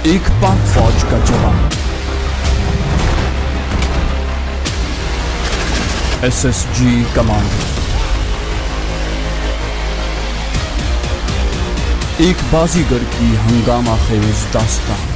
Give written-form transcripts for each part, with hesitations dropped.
एक पाक फौज का जवान एसएसजी कमांडो, एक बाजीगर की हंगामा खेज दास्तान।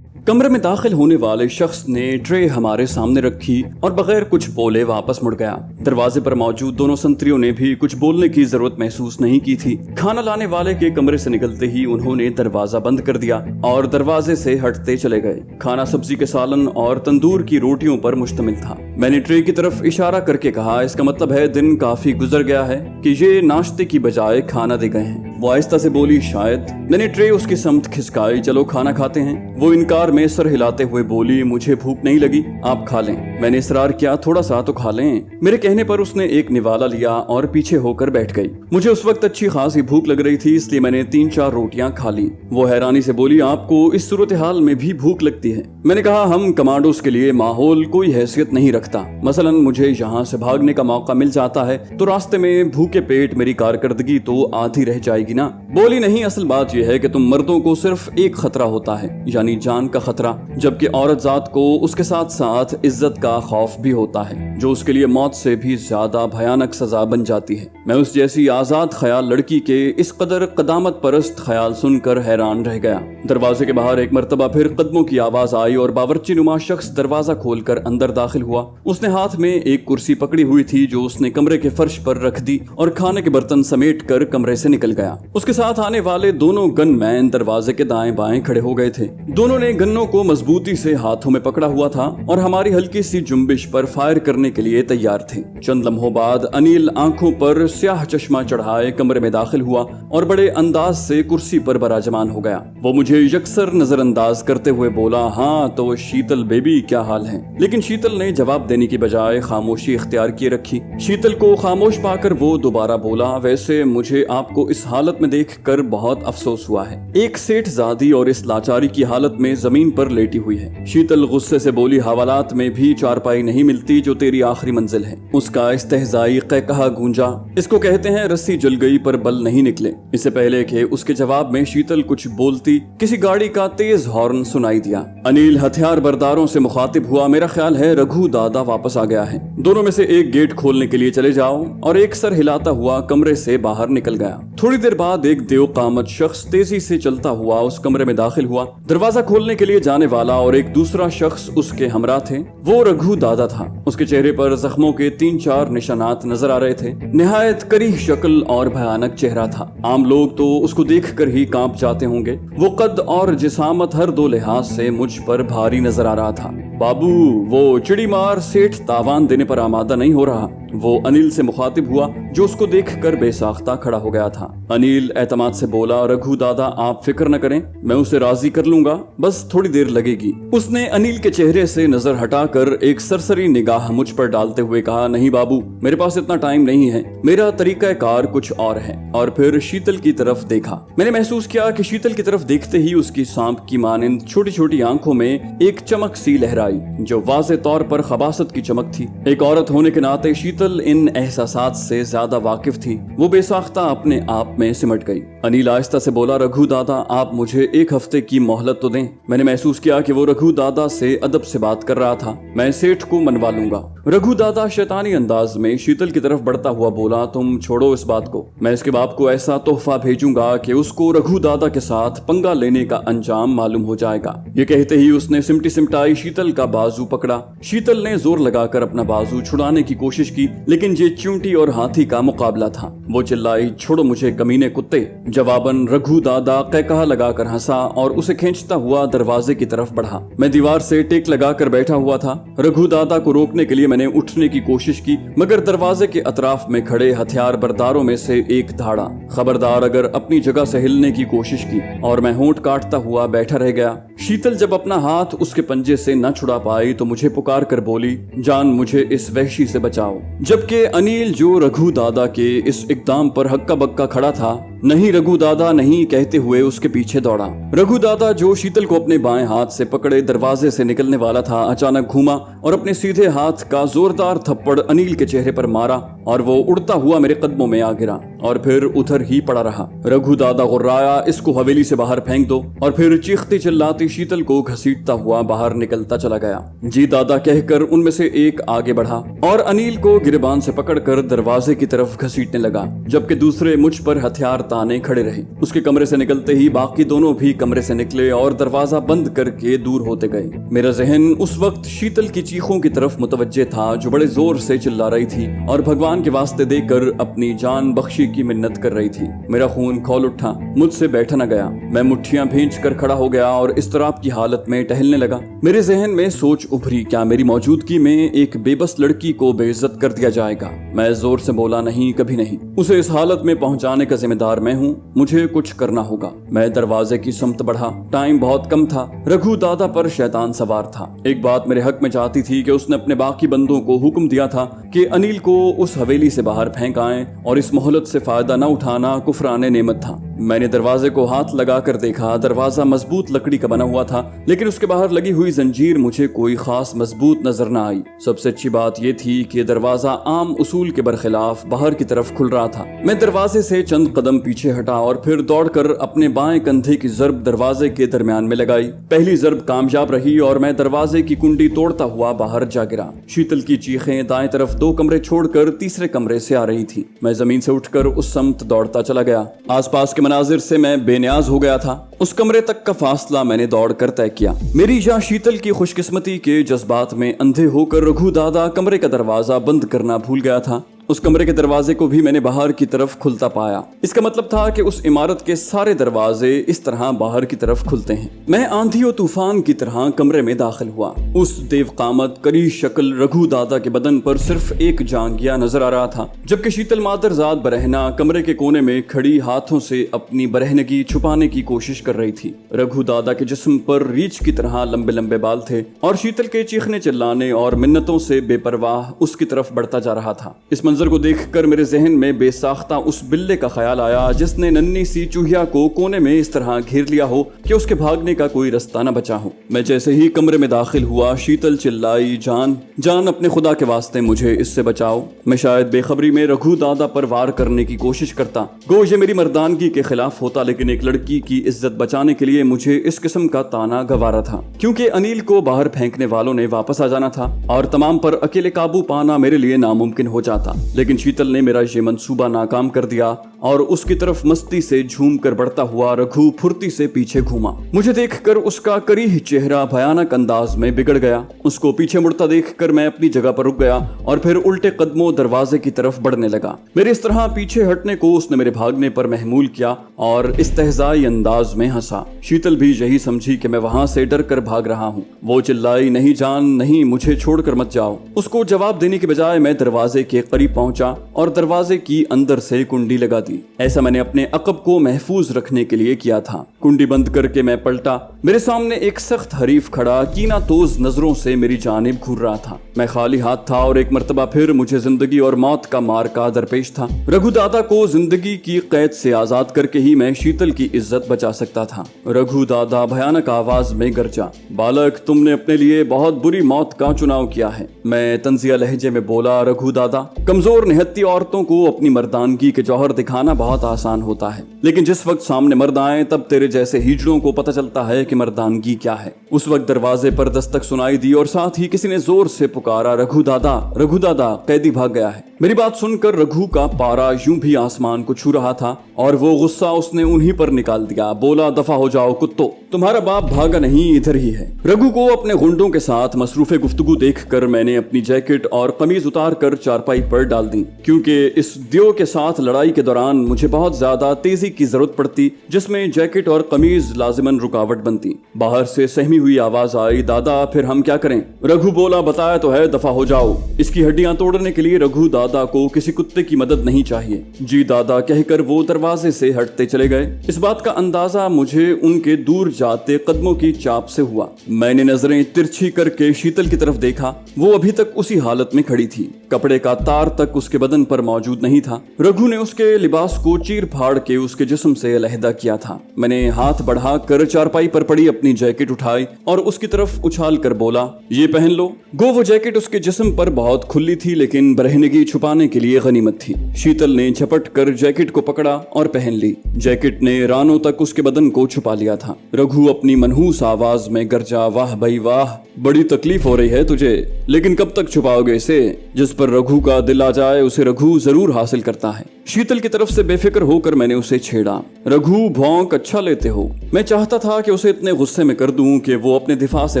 कमरे में दाखिल होने वाले शख्स ने ट्रे हमारे सामने रखी और बगैर कुछ बोले वापस मुड़ गया। दरवाजे पर मौजूद दोनों संतरियों ने भी कुछ बोलने की जरूरत महसूस नहीं की थी। खाना लाने वाले के कमरे से निकलते ही उन्होंने दरवाजा बंद कर दिया और दरवाजे से हटते चले गए। खाना सब्जी के सालन और तंदूर की रोटियों पर मुश्तमिल था। मैंने ट्रे की तरफ इशारा करके कहा, इसका मतलब है दिन काफी गुजर गया है कि ये नाश्ते की बजाय खाना दे गए हैं। वो आहिस्ता से बोली, शायद। मैंने ट्रे उसकी समत खिसकाई, चलो खाना खाते हैं। वो इनकार में सर हिलाते हुए बोली, मुझे भूख नहीं लगी, आप खा लें। मैंने इसरार किया, थोड़ा सा तो खा लें। मेरे कहने पर उसने एक निवाला लिया और पीछे होकर बैठ गई। मुझे उस वक्त अच्छी खासी भूख लग रही थी, इसलिए मैंने 3-4 रोटियां खा ली। वो हैरानी से बोली, आपको इस सूरत हाल में भी भूख लगती है? मैंने कहा, हम कमांडोज के लिए माहौल कोई हैसियत नहीं रखता। मसलन मुझे यहाँ से भागने का मौका मिल जाता है तो रास्ते में भूखे पेट मेरी कारकर्दगी तो आधी रह जाएगी ना। बोली, नहीं, असल बात यह है कि तुम मर्दों को सिर्फ एक खतरा होता है, यानी जान का खतरा, जबकि औरत जात को उसके साथ साथ इज्जत का खौफ भी होता है, जो उसके लिए मौत से भी ज्यादा भयानक सजा बन जाती है। मैं उस जैसी आजाद ख्याल लड़की के इस कदर कदामत परस्त ख्याल सुनकर हैरान रह गया। दरवाजे के बाहर एक मर्तबा फिर कदमों की आवाज आई और बावर्ची नुमा शख्स दरवाजा खोलकर अंदर दाखिल हुआ। उसने हाथ में एक कुर्सी पकड़ी हुई थी जो उसने कमरे के फर्श पर रख दी और खाने के बर्तन समेट कर कमरे से निकल गया। उसके साथ आने वाले दोनों गनमैन दरवाजे के दाएं बाएं खड़े हो गए थे। दोनों ने गन्नों को मजबूती से हाथों में पकड़ा हुआ था और हमारी हल्की सी जुम्बिश पर फायर करने के लिए तैयार थे। चंद लम्हों बाद अनिल आंखों पर स्याह चश्मा चढ़ाए कमरे में दाखिल हुआ और बड़े अंदाज से कुर्सी पर बराजमान हो गया। वो मुझे यकसर नजरअंदाज करते हुए बोला, हाँ तो शीतल बेबी क्या हाल है? लेकिन शीतल ने जवाब देने की बजाय खामोशी इख्तियार किए रखी। शीतल को खामोश पाकर वो दोबारा बोला, वैसे मुझे आपको इस हालत में देखकर बहुत अफसोस हुआ है। एक सेठ जादी और इस लाचारी की हालत में जमीन पर लेटी हुई है। शीतल गुस्से से बोली, हवालात में भी चारपाई नहीं मिलती जो तेरी आखिरी मंजिल है। उसका इस्तेहजाई कहकहा गूंजा, इसको कहते हैं रस्सी जल गई पर बल नहीं निकले। इससे पहले कि उसके जवाब में शीतल कुछ बोलती, किसी गाड़ी का तेज हॉर्न सुनाई दिया। अनिल हथियार बरदारों से मुखातिब हुआ, मेरा ख्याल है रघु दादा वापस आ गया है। दोनों में से एक गेट खोलने के लिए चले जाओ, और एक सर हिलाता हुआ कमरे से बाहर निकल गया। थोड़ी देर बाद एक देवकामत शख्स तेजी से चलता हुआ उस कमरे में दाखिल हुआ। दरवाजा खोलने के लिए जाने वाला और एक दूसरा शख्स उसके हमरा थे। वो रघु दादा था। उसके चेहरे पर जख्मों के 3-4 निशानात नजर आ रहे थे। निहायत करीह शक्ल और भयानक चेहरा था। आम लोग तो उसको देखकर ही कांप जाते होंगे। वो कद और जिसामत हर दो लिहाज से मुझ पर भारी नजर आ रहा था। बाबू, वो चिड़ी मार सेठ तावान देने पर आमादा नहीं हो रहा। वो अनिल से मुखातिब हुआ जो उसको देखकर बेसाख्ता खड़ा हो गया था। अनिल एतमाद से बोला, रघु दादा आप फिक्र न करें, मैं उसे राजी कर लूंगा, बस थोड़ी देर लगेगी। उसने अनिल के चेहरे से नजर हटाकर एक सरसरी निगाह मुझ पर डालते हुए कहा, नहीं बाबू, मेरे पास इतना टाइम नहीं है, मेरा तरीका कार कुछ और है। और फिर शीतल की तरफ देखा। मैंने महसूस किया कि शीतल की तरफ देखते ही उसकी सांप की मानिंद छोटी छोटी आंखों में एक चमक सी लहराई जो वाज़े तौर पर खबासत की चमक थी। एक औरत होने के नाते शीतल इन एहसासात से ज्यादा वाकिफ थी। वो बेसाख्ता अपने आप में सिमट गई। अनिल आहिस्ता से बोला, रघु दादा आप मुझे 1 हफ्ते की मोहलत तो दें। मैंने महसूस किया कि वो रघु दादा से अदब से बात कर रहा था। मैं सेठ को मनवा लूंगा। रघु दादा शैतानी अंदाज में शीतल की तरफ बढ़ता हुआ बोला, तुम छोड़ो इस बात को, मैं इसके बाप को ऐसा तोहफा भेजूंगा कि उसको रघु दादा के साथ पंगा लेने का अंजाम मालूम हो जाएगा। ये कहते ही उसने सिमटी सिमटाई शीतल का बाजू पकड़ा। शीतल ने जोर लगाकर अपना बाजू छुड़ाने की कोशिश की, लेकिन ये चूंटी और हाथी का मुकाबला था। वो चिल्लाई, छोड़ो मुझे कमीने कुत्ते। जवाबन रघु दादा कहकहा लगाकर हंसा और उसे खींचता हुआ दरवाजे की तरफ बढ़ा। मैं दीवार से टेक लगाकर बैठा हुआ था। रघु दादा को रोकने के लिए मैंने उठने की कोशिश की, मगर दरवाजे के अतराफ में खड़े हथियार बरदारों में से एक धाड़ा, खबरदार अगर अपनी जगह से हिलने की कोशिश की, और मैं होंठ काटता हुआ बैठा रह गया। शीतल जब अपना हाथ उसके पंजे से न छुड़ा पाई तो मुझे पुकार कर बोली, जान मुझे इस वहशी से बचाओ। जबकि अनिल जो रघु दादा के इस इकदाम पर हक्का बक्का खड़ा था, नहीं रघु दादा नहीं कहते हुए उसके पीछे दौड़ा। रघु दादा जो शीतल को अपने बाएं हाथ से पकड़े दरवाजे से निकलने वाला था, अचानक घूमा और अपने सीधे हाथ का जोरदार थप्पड़ अनिल के चेहरे पर मारा और वो उड़ता हुआ मेरे कदमों में आ गिरा और फिर उधर ही पड़ा रहा। रघु दादा गुर्राया, इसको हवेली से बाहर फेंक दो, और फिर चीखती चिल्लाती शीतल को घसीटता हुआ बाहर निकलता चला गया। जी दादा कहकर उनमें से एक आगे बढ़ा और अनिल को गिरबान से पकड़कर दरवाजे की तरफ घसीटने लगा, जबकि दूसरे मुझ पर हथियार ताने खड़े रहे। उसके कमरे से निकलते ही बाकी दोनों भी कमरे से निकले और दरवाजा बंद करके दूर होते गए। मेरा जहन उस वक्त शीतल की चीखों की तरफ मुतवज्जे था, जो बड़े जोर से चिल्ला रही थी और भगवान के वास्ते देकर अपनी जान बख्शी की मिन्नत कर रही थी। मेरा खून खौल उठा, मुझसे बैठा न गया। मैं मुट्ठियां भींच कर खड़ा हो गया और इस्तराब की हालत में टहलने लगा। मेरे जहन में सोच उभरी, क्या मेरी मौजूदगी में एक बेबस लड़की को बेइज्जत कर दिया जाएगा? मैं जोर से बोला, नहीं, कभी नहीं। उसे इस हालत में पहुंचाने का जिम्मेदार मैं हूँ, मुझे कुछ करना होगा। मैं दरवाजे की समत बढ़ा। टाइम बहुत कम था। रघु दादा पर शैतान सवार था। एक बात मेरे हक में चाहती थी कि उसने अपने बाकी बंदों को हुक्म दिया था कि अनिल को उस हवेली से बाहर फेंक आए, और इस मोहलत से फायदा न उठाना कुफराने नेमत था। मैंने दरवाजे को हाथ लगा कर देखा। दरवाजा मजबूत लकड़ी का बना हुआ था, लेकिन उसके बाहर लगी हुई जंजीर मुझे कोई खास मजबूत नजर न आई। सबसे अच्छी बात यह थी कि दरवाजा आम उसूल के बरखिलाफ बाहर की तरफ खुल रहा था। मैं दरवाजे से चंद कदम पीछे हटा और फिर दौड़कर अपने बाएं कंधे की जर्ब दरवाजे के दरमियान में लगाई। पहली जर्ब कामयाब रही और मैं दरवाजे की कुंडी तोड़ता हुआ बाहर जा गिरा। शीतल की चीखें दाएं तरफ 2 कमरे छोड़कर तीसरे कमरे से आ रही थी। मैं जमीन से उठकर उस समत दौड़ता चला गया। आसपास के मनाजिर से मैं बेनियाज हो गया था। उस कमरे तक का फासला मैंने दौड़कर तय किया। मेरी या शीतल की खुशकिस्मती के जज्बात में अंधे होकर रघु दादा कमरे का दरवाजा बंद करना भूल गया था। उस कमरे के दरवाजे को भी मैंने बाहर की तरफ खुलता पाया। इसका मतलब था कि उस इमारत के सारे दरवाजे इस तरह बाहर की तरफ खुलते हैं। मैं आंधी और तूफान की तरह कमरे में दाखिल हुआ। उस देवकामत करी शक्ल रघु दादा के बदन पर सिर्फ एक जांघिया नजर आ रहा था, जबकि शीतल मादरजाद बरहना कमरे के कोने में खड़ी हाथों से अपनी बरहनगी छुपाने की कोशिश कर रही थी। रघु दादा के जिस्म पर रीछ की तरह लंबे लंबे बाल थे और शीतल के चीखने चिल्लाने और मिन्नतों से बेपरवाह उसकी तरफ बढ़ता जा रहा था। इस मंजर को देखकर मेरे जहन में बेसाख्ता उस बिल्ले का ख्याल आया जिसने नन्ही सी चूहिया को कोने में इस तरह घेर लिया हो कि उसके भागने का कोई रास्ता न बचा हो। मैं जैसे ही कमरे में दाखिल हुआ, शीतल चिल्लाई, जान जान, अपने खुदा के वास्ते मुझे इससे बचाओ। मैं शायद बेखबरी में रघु दादा पर वार करने की कोशिश करता, गो ये मेरी मर्दानगी के खिलाफ होता, लेकिन एक लड़की की इज्जत बचाने के लिए मुझे इस किस्म का ताना गवारा था, क्योंकि अनिल को बाहर फेंकने वालों ने वापस आ जाना था और तमाम पर अकेले काबू पाना मेरे लिए नामुमकिन हो जाता। लेकिन शीतल ने मेरा ये मंसूबा नाकाम कर दिया और उसकी तरफ मस्ती से झूम कर बढ़ता हुआ रघु फुर्ती से पीछे घूमा। मुझे देखकर उसका करीह चेहरा भयानक अंदाज में बिगड़ गया। उसको पीछे मुड़ता देखकर मैं अपनी जगह पर रुक गया और फिर उल्टे कदमों दरवाजे की तरफ बढ़ने लगा। मेरे इस तरह पीछे हटने को उसने मेरे भागने पर महमूल किया और इस्तेहज़ाई अंदाज में हंसा। शीतल भी यही समझी कि मैं वहां से डर कर भाग रहा हूँ। वो चिल्लाई, नहीं जान, नहीं, मुझे छोड़कर मत जाओ। उसको जवाब देने के बजाय मैं दरवाजे के करीब पहुंचा और दरवाजे की अंदर से कुंडी लगा दी। ऐसा मैंने अपने अकब को महफूज रखने के लिए किया था। कुंडी बंद करके मैं पलटा। मेरे सामने एक सख्त हरीफ खड़ा कीना तोज नजरों से मेरी जानिब घूर रहा था। मैं खाली हाथ था और एक मर्तबा फिर मुझे जिंदगी और मौत का मार्का दरपेश था। रघु दादा को जिंदगी की कैद से आजाद करके ही मैं शीतल की इज्जत बचा सकता था। रघु दादा भयानक आवाज में गरजा, बालक, तुमने अपने लिए बहुत बुरी मौत का चुनाव किया है। मैं तंजिया लहजे में बोला, रघु दादा, कमजोर निहत्ती औरतों को अपनी मर्दानगी के जौहर दिखाना बहुत आसान होता है, लेकिन जिस वक्त सामने मर्द आए तब तेरे जैसे हिजड़ों को पता चलता है कि मर्दानगी क्या है। उस वक्त दरवाजे पर दस्तक सुनाई दी और साथ ही किसी ने जोर से पुकारा, रघु दादा, रघु दादा, कैदी भाग गया है। मेरी बात सुनकर रघु का पारा यूं भी आसमान को छू रहा था और वो गुस्सा उसने उन्हीं पर निकाल दिया। बोला, दफा हो जाओ कुत्तो, तुम्हारा बाप भागा नहीं, इधर ही है। रघु को अपने गुंडों के साथ मसरूफे गुफ्तगू देखकर मैंने अपनी जैकेट और कमीज उतार कर चारपाई पर डाल दी, क्योंकि इस दियो के साथ लड़ाई के दौरान मुझे बहुत ज्यादा तेजी की जरूरत पड़ती, जिसमें जैकेट और कमीज लाजिमन रुकावट बनती। बाहर से सहमी हुई आवाज आई, दादा फिर हम क्या करें? रघु बोला, बताया तो है, दफा हो जाओ। इसकी हड्डियां तोड़ने के लिए रघु दादा को किसी कुत्ते की मदद नहीं चाहिए। जी दादा कहकर वो दरवाजे से हटते चले गए। इस बात का अंदाजा मुझे उनके दूर जाते कदमों की चाप से हुआ। मैंने नजरें तिरछी करके शीतल की तरफ देखा। वो अभी तक उसी हालत में खड़ी थी, कपड़े का तार तक उसके बदन पर मौजूद नहीं था। रघु ने उसके लिबास को चीर फाड़ के उसके जिस्म से अलहदा किया था। मैंने हाथ बढ़ाकर चारपाई पर पड़ी अपनी जैकेट उठाई और उसकी तरफ उछाल कर बोला, ये पहन लो। वो जैकेट उसके जिस्म पर बहुत खुली थी, लेकिन बरहनगी छुपाने के लिए गनीमत थी। शीतल ने झपट कर जैकेट को पकड़ा और पहन ली। जैकेट ने रानों तक उसके बदन को छुपा लिया था। रघु अपनी मनहूस आवाज में गरजा, वाह भाई वाह, बड़ी तकलीफ हो रही है तुझे, लेकिन कब तक छुपाओगे इसे? जिस पर रघु का दिल आ जाए उसे रघु जरूर हासिल करता है। शीतल की तरफ से बेफिक्र होकर मैंने उसे छेड़ा, रघु भौंक अच्छा लेते हो। मैं चाहता था कि उसे इतने गुस्से में कर दूं कि वो अपने दिफा से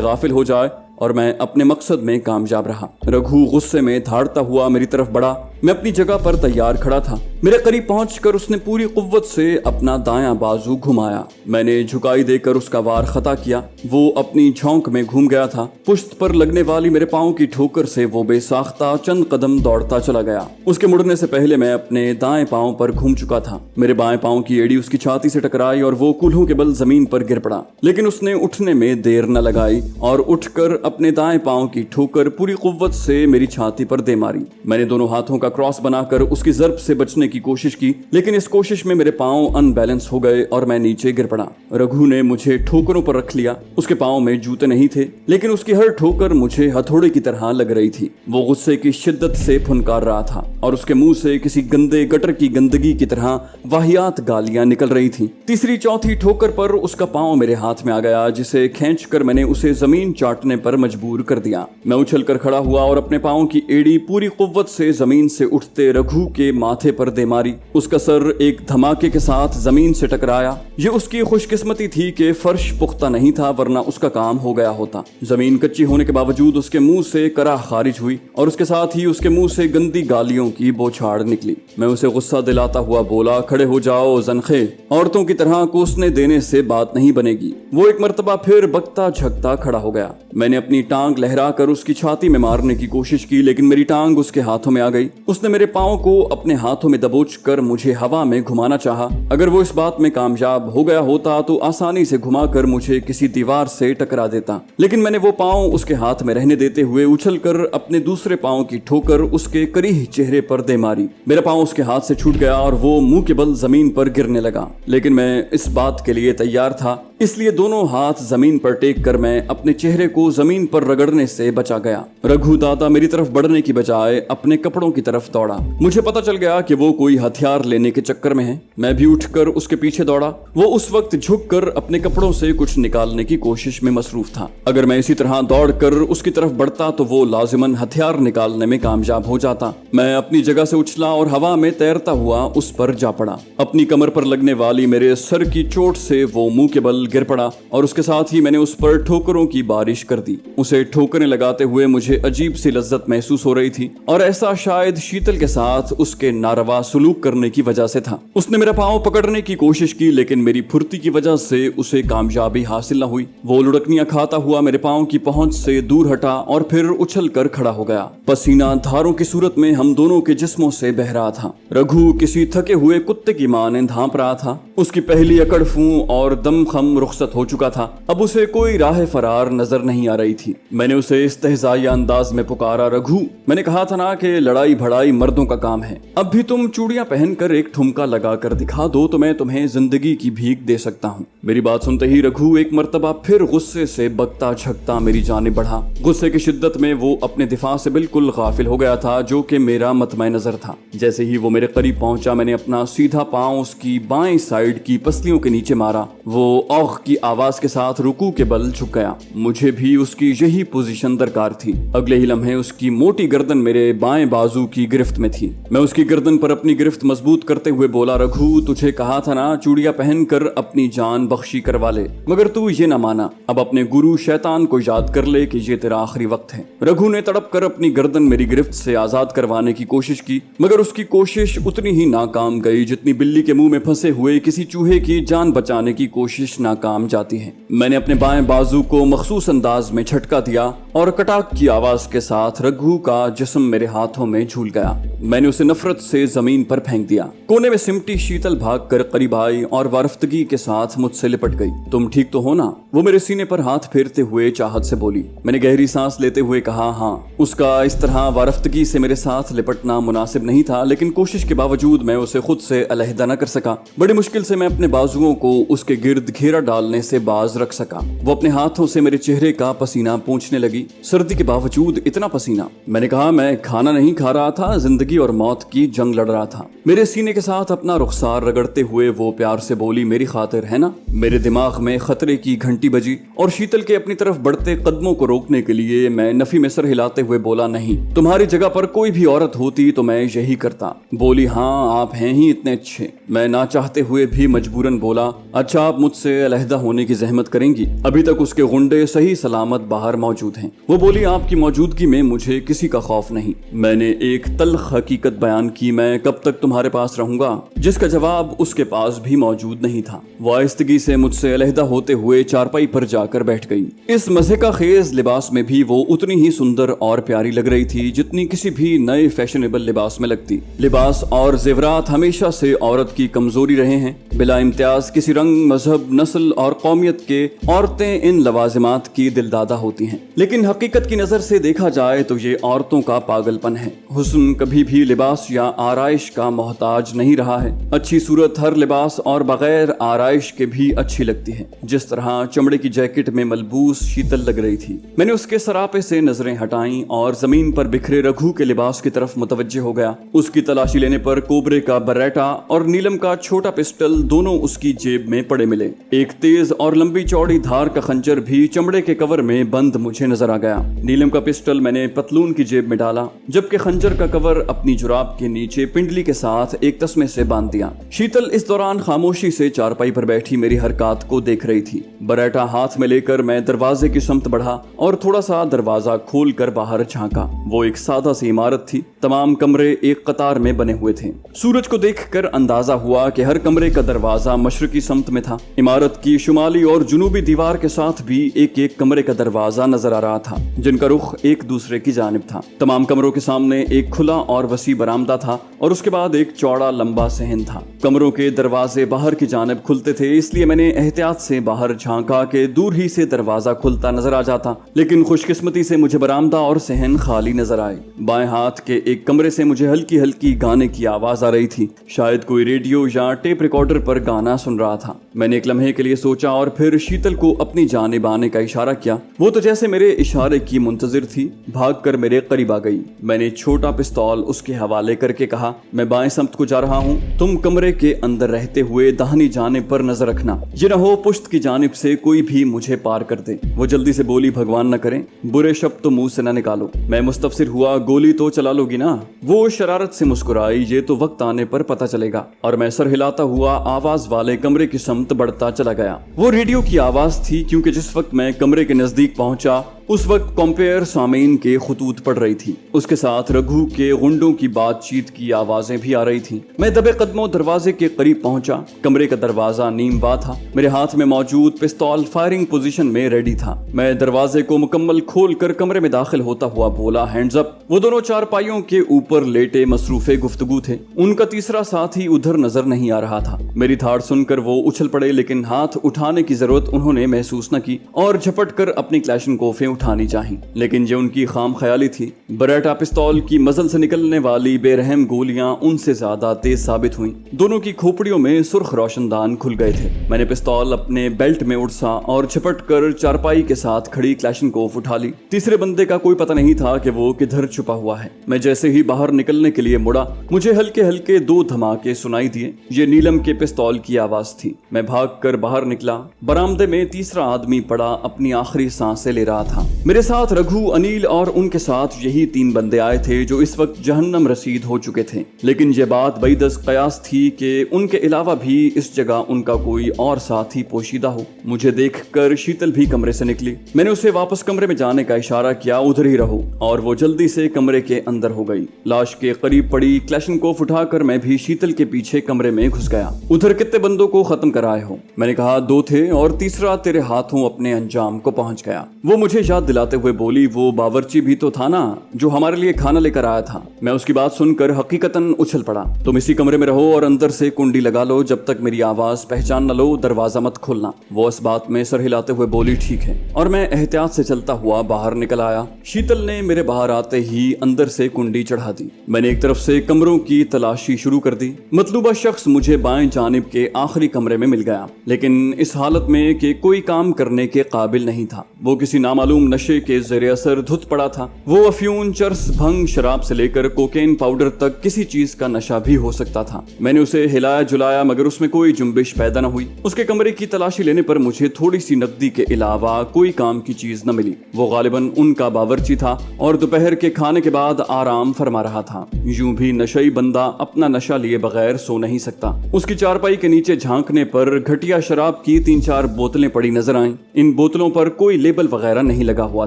गाफिल हो जाए और मैं अपने मकसद में कामयाब रहा। रघु गुस्से में धाड़ता हुआ मेरी तरफ बढ़ा। मैं अपनी जगह पर तैयार खड़ा था। मेरे करीब पहुंचकर उसने पूरी कुव्वत से अपना दायां बाजू घुमाया। मैंने झुकाई देकर उसका वार खता किया। वो अपनी झोंक में घूम गया था। पुश्त पर लगने वाली मेरे पांव की ठोकर से वो बेसाख्ता चंद कदम दौड़ता चला गया। उसके मुड़ने से पहले मैं अपने दाएं पांव पर घूम चुका था। मेरे बाएं पांव की एड़ी उसकी छाती से टकराई और वो कूल्हों के बल जमीन पर गिर पड़ा, लेकिन उसने उठने में देर न लगाई और उठकर अपने दाएं पांव की ठोकर पूरी कुव्वत से मेरी छाती पर दे मारी। मैंने दोनों हाथों का क्रॉस बनाकर उसकी ज़र्ब से बचने की कोशिश की, लेकिन इस कोशिश में मेरे पांव अनबैलेंस हो गए और मैं नीचे गिर पड़ा। रघु ने मुझे ठोकरों पर रख लिया। उसके पांव में जूते नहीं थे, लेकिन उसकी हर ठोकर मुझे हथौड़े की तरह लग रही थी। वो गुस्से की शिद्दत से फुनकार रहा था और उसके मुंह से किसी गंदे गटर की गंदगी की तरह वाहियात गालियां निकल रही थी। तीसरी चौथी ठोकर पर उसका पांव मेरे हाथ में आ गया, जिसे खींच कर मैंने उसे जमीन चाटने पर मजबूर कर दिया। मैं उछल कर खड़ा हुआ और अपने पांव की एड़ी पूरी कुव्वत से जमीन से उठते रघु के माथे पर दे मारी। उसका सर एक धमाके के साथ जमीन से टकराया। ये उसकी खुशकिस्मती थी कि फर्श पुख्ता नहीं था, वरना उसका काम हो गया होता। जमीन कच्ची होने के बावजूद उसके मुंह से कराह खारिज हुई और उसके साथ ही उसके मुंह से गंदी गालियों की बौछार निकली। मैं उसे गुस्सा दिलाता हुआ बोला, खड़े हो जाओ ज़नखे, औरतों की तरह कोसने देने से बात नहीं बनेगी। वो एक मर्तबा फिर बकता झकता खड़ा हो गया। मैंने अपनी टांग लहरा कर उसकी छाती में मारने की कोशिश की, लेकिन मेरी टांग उसके हाथों में आ गई। उसने मेरे पांव को अपने हाथों में दबोच कर मुझे हवा में घुमाना चाहा। अगर वो इस बात में कामयाब हो गया होता तो आसानी से घुमाकर मुझे किसी दीवार से टकरा देता, लेकिन मैंने वो पांव उसके हाथ में रहने देते हुए उछलकर अपने दूसरे पांव की ठोकर उसके करीह चेहरे पर दे मारी। मेरा पांव उसके हाथ से छूट गया और वो मुंह के बल जमीन पर गिरने लगा, लेकिन मैं इस बात के लिए तैयार था, इसलिए दोनों हाथ जमीन पर टेक कर मैं अपने चेहरे को जमीन पर रगड़ने से बचा गया। रघु दादा मेरी तरफ बढ़ने की बजाय अपने कपड़ों की तरफ दौड़ा। मुझे पता चल गया कि वो कोई हथियार लेने के चक्कर में है। मैं भी उठकर उसके पीछे दौड़ा। वो उस वक्त झुककर अपने कपड़ों से कुछ निकालने की कोशिश में मसरूफ था। अगर मैं इसी तरह दौड़कर उसकी तरफ बढ़ता तो वो लाजिमन हथियार निकालने में कामयाब हो जाता। मैं अपनी जगह से उछला और हवा में तैरता हुआ उस पर जा पड़ा। अपनी कमर पर लगने वाली मेरे सर की चोट से वो मुंह के बल गिर पड़ा और उसके साथ ही मैंने उस पर ठोकरों की बारिश कर दी। उसे ठोकरें लगाते हुए मुझे अजीब सी लज्जत महसूस हो रही थी और ऐसा शायद शीतल के साथ उसके नारवा सलूक करने की वजह से था। उसने मेरा पांव पकड़ने की कोशिश की, लेकिन मेरी फुर्ती की वजह से उसे कामयाबी हासिल न हुई। वो लुढ़कनियां खाता हुआ मेरे पांव की पहुंच से दूर हटा और फिर उछल कर खड़ा हो गया। पसीना धारों की सूरत में हम दोनों के जिस्मों से बह रहा था। रघु किसी थके हुए कुत्ते की माने धांप रहा था। उसकी पहली अकड़ फूं और दमखम रुखसत हो चुका था। अब उसे कोई राह फरार नजर नहीं आ रही थी। मैंने उसे इस्तेहज़ाई अंदाज में पुकारा, रघु, मैंने कहा था ना कि लड़ाई भड़ाई मर्दों का काम है। अब भी तुम चूड़ियां पहनकर एक ठुमका लगा कर दिखा दो तो मैं तुम्हें जिंदगी की भीख दे सकता हूँ। मेरी बात सुनते ही रघु एक मर्तबा फिर गुस्से से बकता झकता मेरी जानिब बढ़ा। गुस्से की शिद्दत में वो अपने दिफा से बिल्कुल गाफिल हो गया था, जो कि मेरा मतमय नजर था। जैसे ही वो मेरे करीब पहुंचा, मैंने अपना सीधा पांव उसकी बाएं साइड की पसलियों के नीचे मारा। वो औख की आवाज के साथ रुकू के बल झुक गया। मुझे भी उसकी यही पोजीशन दरकार थी। अगले ही लम्हे उसकी मोटी गर्दन मेरे बाएं बाजू की गिरफ्त में थी। मैं उसकी गर्दन पर अपनी गिरफ्त मजबूत करते हुए बोला, रघु, तुझे कहा था ना चूड़ियां पहनकर अपनी जान बख्शी करवा ले, मगर तू ये ना माना। अब अपने गुरु शैतान को याद कर ले कि ये तेरा आखिरी वक्त है। रघु ने तड़प कर अपनी गर्दन मेरी गिरफ्त से आजाद करवाने की कोशिश की, मगर उसकी कोशिश उतनी ही नाकाम गई जितनी बिल्ली के मुंह में फंसे हुए किसी चूहे की जान बचाने की कोशिश ناکام جاتی ہیں۔ میں نے اپنے بائیں بازو کو مخصوص انداز میں جھٹکا دیا اور کٹاک کی آواز کے ساتھ رگھو کا جسم میرے ہاتھوں میں جھول گیا۔ میں نے اسے نفرت سے زمین پر پھینک دیا۔ کونے میں سمٹی شیتل بھاگ کر قریب آئی اور وارفتگی کے ساتھ مجھ سے لپٹ گئی۔ تم ٹھیک تو ہو نا؟ وہ میرے سینے پر ہاتھ پھیرتے ہوئے چاہت سے بولی۔ میں نے گہری سانس لیتے ہوئے کہا ہاں۔ اس کا اس طرح وارفتگی سے میرے ساتھ لپٹنا مناسب نہیں تھا، لیکن کوشش کے باوجود میں اسے خود سے علیحدہ نہ کر سکا۔ بڑی مشکل سے میں اپنے بازوؤں کو اس کے گرد گھیرا ڈالنے سے باز رکھ سکا۔ وہ اپنے ہاتھوں سے میرے چہرے کا پسینہ پونچھنے لگی۔ سردی کے باوجود اتنا پسینہ؟ میں نے کہا میں کھانا نہیں کھا رہا تھا، زندگی اور موت کی جنگ لڑ رہا تھا۔ میرے سینے کے ساتھ اپنا رخسار رگڑتے ہوئے وہ پیار سے بولی، میری خاطر ہے نا؟ میرے دماغ میں خطرے کی گھنٹی بجی اور شیتل کے اپنی طرف بڑھتے قدموں کو روکنے کے لیے میں نفی میں سر ہلاتے ہوئے بولا، نہیں، تمہاری جگہ پر کوئی بھی عورت ہوتی تو میں یہی کرتا۔ بولی، ہاں آپ ہیں ہی اتنے اچھے۔ میں نہ چاہتے ہوئے بھی مجبوراً بولا، اچھا آپ مجھ سے علیحدہ ہونے کی زحمت کریں گی؟ ابھی تک اس کے غنڈے صحیح سلامت باہر موجود ہیں۔ وہ بولی، آپ کی موجودگی میں مجھے کسی کا خوف نہیں۔ میں نے ایک تلخ حقیقت بیان کی، میں کب تک تمہارے پاس رہوں گا؟ جس کا جواب اس کے پاس بھی موجود نہیں تھا۔ وہ آہستگی سے مجھ سے علیحدہ ہوتے ہوئے چارپائی پر جا کر بیٹھ گئی۔ اس مزہقہ خیز لباس میں بھی وہ اتنی ہی سندر اور پیاری لگ رہی تھی جتنی کسی بھی نئے فیشنیبل لباس میں لگتی۔ لباس اور زیورات ہمیشہ سے عورت کی کمزوری رہے ہیں۔ بلا امتیاز کسی رنگ، مذہب، نسل اور قومیت کے عورتیں ان لوازمات کی دلدادہ ہوتی ہیں، لیکن حقیقت کی نظر سے دیکھا جائے تو یہ عورتوں کا پاگل پن ہے۔ حسن کبھی بھی لباس یا آرائش کا محتاج نہیں رہا ہے۔ اچھی صورت ہر لباس اور بغیر آرائش کے بھی اچھی لگتی ہے، جس طرح چمڑے کی جیکٹ میں ملبوس شیتل لگ رہی تھی۔ میں نے اس کے سراپے سے نظریں ہٹائیں اور زمین پر بکھرے رگھو کے لباس کی طرف متوجہ ہو گیا۔ اس کی تلاشی لینے پر کوبرے کا بریٹا اور نیلم کا چھوٹا پسٹل دونوں اس کی جیب میں پڑے ملے۔ ایک تیز اور لمبی چوڑی دھار کا خنجر بھی چمڑے کے کور میں بند مجھے نظر آ گیا۔ نیلم کا پسٹل میں نے پتلون کی جیب میں ڈالا، جبکہ خنجر کا کور اپنی جراب کے نیچے پنڈلی کے ساتھ ایک تسمے سے باندھ دیا۔ شیتل اس دوران خاموشی سے چارپائی پر بیٹھی میری حرکات کو دیکھ رہی تھی۔ بریٹا ہاتھ میں لے کر میں دروازے کی سمت بڑھا اور تھوڑا سا دروازہ کھول کر باہر جھانکا۔ وہ ایک سادہ سی عمارت تھی، تمام کمرے ایک قطار میں بنے ہوئے تھے۔ سورج کو دیکھ کر اندازہ ہوا کہ ہر کمرے کا دروازہ مشرقی سمت میں تھا۔ عمارت کی شمالی اور جنوبی دیوار کے ساتھ بھی ایک ایک کمرے کا دروازہ نظر آ رہا تھا، جن کا رخ ایک دوسرے کی جانب تھا۔ تمام کمروں کے سامنے ایک کھلا اور وسیع برآمدہ تھا اور اس کے بعد ایک چوڑا لمبا صحن تھا۔ کمروں کے دروازے باہر کی جانب کھلتے تھے، اس لیے میں نے احتیاط سے باہر جھانکا کہ دور ہی سے دروازہ کھلتا نظر آ جاتا، لیکن خوش قسمتی سے مجھے برآمدہ اور صحن خالی نظر آئے۔ بائیں ہاتھ کے ایک کمرے سے مجھے ہلکی ہلکی گانے کی آواز آ رہی تھی، شاید کوئی ریڈیو یا ٹیپ ریکارڈر پر گانا سن رہا تھا۔ میں نے ایک لمحے کے لیے سوچا اور پھر شیتل کو اپنی جانب آنے کا اشارہ کیا۔ وہ تو جیسے میرے اشارے کی منتظر تھی، بھاگ کر میرے قریب آ گئی۔ میں نے چھوٹا پستول اس کے حوالے کر کے کہا، میں بائیں سمت کو جا رہا ہوں، تم کمرے کے اندر رہتے ہوئے داہنی جانب پر نظر رکھنا، یہ نہ ہو پشت کی جانب سے کوئی بھی مجھے پار کر دے۔ وہ جلدی سے بولی، بھگوان نہ کرے، برے شب تو منہ سے نہ نکالو۔ میں مستفسر ہوا، گولی تو چلا لو گی نا؟ وہ شرارت سے مسکرائی، یہ تو وقت آنے پر پتہ چلے گا، اور میں سر ہلاتا ہوا آواز والے کمرے کی سمت بڑھتا چلا گیا۔ وہ ریڈیو کی آواز تھی، کیونکہ جس وقت میں کمرے کے نزدیک پہنچا اس وقت کمپیئر سامعین کے خطوط پڑ رہی تھی۔ اس کے ساتھ رگھو کے غنڈوں کی بات چیت کی آوازیں بھی آ رہی تھیں۔ میں دبے قدموں دروازے کے قریب پہنچا۔ کمرے کا دروازہ نیم وا تھا۔ میرے ہاتھ میں موجود پستول فائرنگ پوزیشن میں ریڈی تھا۔ میں دروازے کو مکمل کھول کر کمرے میں داخل ہوتا ہوا بولا، ہینڈز اپ۔ وہ دونوں چارپائیوں کے اوپر لیٹے مصروف گفتگو تھے۔ ان کا تیسرا ساتھی ادھر نظر نہیں آ رہا تھا۔ میری دھاڑ سن کر وہ اچھل پڑے، لیکن ہاتھ اٹھانے کی ضرورت انہوں نے محسوس نہ کی اور جھپٹ کر اپنی کلاشنکوفیں اٹھانی چاہیں، لیکن یہ ان کی خام خیالی تھی۔ بریٹا پستول کی مزل سے نکلنے والی بے رحم گولیاں ان سے زیادہ تیز ثابت ہوئیں۔ دونوں کی کھوپڑیوں میں سرخ روشن دان کھل گئے تھے۔ میں نے پستول اپنے بیلٹ میں اڑسا اور جھپٹ کر چارپائی کے ساتھ کھڑی کلاشنکوف اٹھا لی۔ تیسرے بندے کا کوئی پتہ نہیں تھا کہ وہ کدھر چھپا ہوا ہے۔ میں جیسے ہی باہر نکلنے کے لیے مڑا، مجھے ہلکے ہلکے 2 دھماکے سنائی دیے۔ یہ نیلم کے پستول کی آواز تھی۔ میں بھاگ کر باہر نکلا۔ برآمدے میں تیسرا آدمی پڑا اپنی آخری سانسیں لے رہا تھا۔ था। मेरे साथ रघु, अनिल और उनके साथ यही 3 बंदे आए थे जो इस वक्त जहन्नम रसीद हो चुके थे। लेकिन ये बात बैदस कयास थी कि उनके अलावा भी इस जगह उनका कोई और साथी पोशीदा हो। मुझे देखकर शीतल भी कमरे से निकली। मैंने उसे वापस कमरे में जाने का इशारा किया, उधर ही रहो, और वो जल्दी से कमरे के अंदर हो गई। लाश के करीब पड़ी क्लैशनकोफ उठाकर मैं भी शीतल के पीछे कमरे में घुस गया। उधर कितने बंदों को खत्म कराए हो? मैंने कहा 2 थे और तीसरा तेरे हाथों अपने अंजाम को पहुंच गया। वो मुझे याद दिलाते हुए बोली, वो बावर्ची भी तो था ना जो हमारे लिए खाना लेकर आया था। मैं उसकी बात सुनकर हकीकतन उछल पड़ा। तुम इसी कमरे में रहो और अंदर से कुंडी लगा लो, जब तक मेरी आवाज पहचान न लो दरवाजा मत खोलना। वो इस बात में सर हिलाते हुए बोली, ठीक है, और मैं एहतियात से चलता हुआ बाहर निकल आया। शीतल ने मेरे बाहर आते ही अंदर से कुंडी चढ़ा दी। मैंने एक तरफ से कमरों की तलाशी शुरू कर दी। मतलूबा शख्स मुझे बाएं जानिब के आखिरी कमरे में मिल गया, लेकिन इस हालत में कि कोई काम करने के काबिल नहीं था। वो किसी नामालूम नशे के ज़ेरे असर धुत पड़ा था। वो अफ्यून, चर्स, भंग, शराब से लेकर कोकेन पाउडर तक किसी चीज का नशा भी हो सकता था। मैंने उसे हिलाया जुलाया मगर उसमें कोई जुम्बिश पैदा न हुई। उसके कमरे की तलाशी लेने पर मुझे थोड़ी सी नकदी के अलावा कोई काम की चीज न मिली। वो गालिबन उनका बावर्ची था और दोपहर के खाने के बाद आराम फरमा रहा था। यूं भी नशई बंदा अपना नशा लिए बगैर सो नहीं सकता। उसकी चारपाई के नीचे झांकने पर घटिया शराब की 3-4 बोतलें पड़ी नजर आईं। इन बोतलों पर कोई लेबल वगैरह नहीं लगा हुआ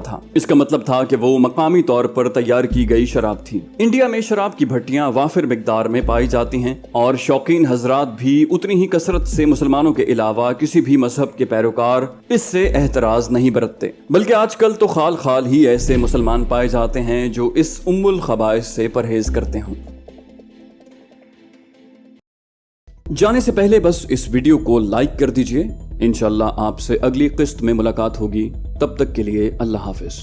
था। इसका मतलब था कि वो मकामी तौर पर तैयार की गई शराब थी। इंडिया में शराब की भट्टियां वाफिर मिकदार में पाई जाती हैं और शौकीन हजरात भी उतनी ही कसरत से मुसलमानों के अलावा किसी भी मजहब के पैरोकार इससे एहतराज नहीं बरतते। बल्कि आजकल तो खाल खाल ही ऐसे मुसलमान पाए जाते हैं जो इस उम्मुल खबाइस से परहेज करते हों। जाने से पहले बस इस वीडियो को लाइक कर दीजिए। इंशाल्लाह आपसे अगली किस्त में मुलाकात होगी। तब तक के लिए अल्लाह हाफिज।